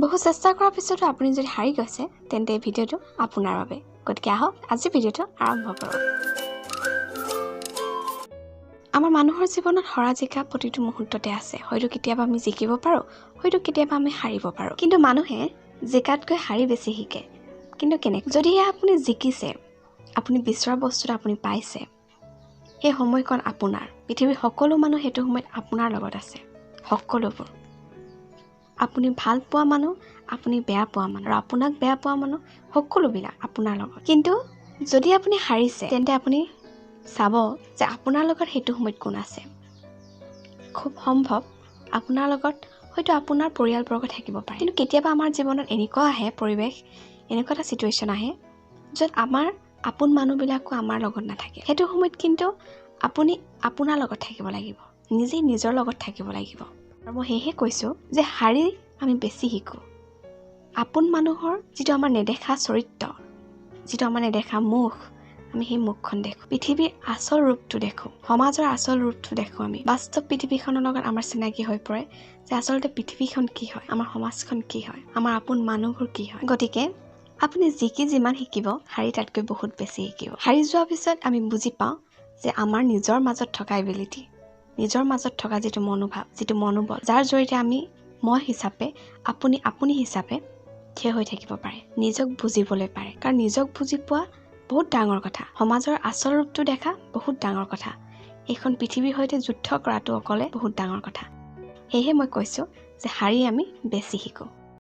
বহু চেষ্টা কৰাৰ পিছতো আপুনি যদি হাৰি গৈছে তেন্তে এই ভিডিঅ'টো আপোনাৰ বাবে গতিকে আহক আজি ভিডিঅ'টো আৰম্ভ কৰোঁ আমাৰ মানুহৰ জীৱনত হৰা জিকা প্ৰতিটো মুহূৰ্ততে আছে হয়তো কেতিয়াবা আমি জিকিব পাৰোঁ হয়তো কেতিয়াবা আমি হাৰিব পাৰোঁ কিন্তু মানুহে জিকাতকৈ হাৰি বেছি শিকে কিন্তু কেনেকৈ যদিহে আপুনি জিকিছে আপুনি বিচৰা বস্তুটো আপুনি পাইছে এই সময়কণ আপোনাৰ পৃথিৱীৰ সকলো মানুহ হেতু সময়ত আপোনাৰ লগত আছে সকলোবোৰ আপুনি ভাল পোৱা মানুহ আপুনি বেয়া পোৱা মানুহ আৰু আপোনাক বেয়া পোৱা মানুহ সকলোবিলাক আপোনাৰ লগত কিন্তু যদি আপুনি হাৰিছে তেন্তে আপুনি চাব যে আপোনাৰ লগত হেতু সময়ত কোন আছে খুব সম্ভৱ আপোনাৰ লগত হয়তো আপোনাৰ পৰিয়ালবৰ্গ থাকিব পাৰে কিন্তু কেতিয়াবা আমাৰ জীৱনত এনেকুৱা আহে পৰিৱেশ এনেকুৱা এটা সিচুৱেশ্যন আহে য'ত আমাৰ আপোন মানুহবিলাকো আমাৰ লগত নাথাকে হেতু সময়ত কিন্তু আপুনি আপোনাৰ লগত থাকিব লাগিব নিজে নিজৰ লগত থাকিব লাগিব আৰু মই হেহে কৈছো যে হাৰি আমি বেছি শিকো আপোন মানুহৰ যিটো আমাৰ নেদেখা চৰিত্ৰ যিটো আমাৰ নেদেখা মুখ আমি সেই মুখখন দেখো পৃথিৱীৰ আচল ৰূপটো দেখো সমাজৰ আচল ৰূপটো দেখো আমি বাস্তৱ পৃথিৱীখনৰ লগত আমাৰ চিনাকি হৈ পৰে যে আচলতে পৃথিৱীখন কি হয় আমাৰ সমাজখন কি হয় আমাৰ আপোন মানুহবোৰ কি হয় গতিকে আপুনি জিকি যিমান শিকিব হাৰি তাতকৈ বহুত বেছি শিকিব হাৰি যোৱাৰ পিছত আমি বুজি পাওঁ যে আমাৰ নিজৰ মাজত থকা এবিলিটি নিজৰ মাজত থকা যিটো মনোভাৱ যিটো মনোবল যাৰ জৰিয়তে আমি মই হিচাপে আপুনি হিচাপে থিয় হৈ থাকিব পাৰে নিজক বুজিবলৈ পাৰে কাৰণ নিজক বুজি পোৱা বহুত ডাঙৰ কথা সমাজৰ আচল ৰূপটো দেখা বহুত ডাঙৰ কথা এইখন পৃথিৱীৰ সৈতে যুদ্ধ কৰাটো অকলে বহুত ডাঙৰ কথা সেয়ে মই কৈছো যে হাৰি আমি বেছি শিকো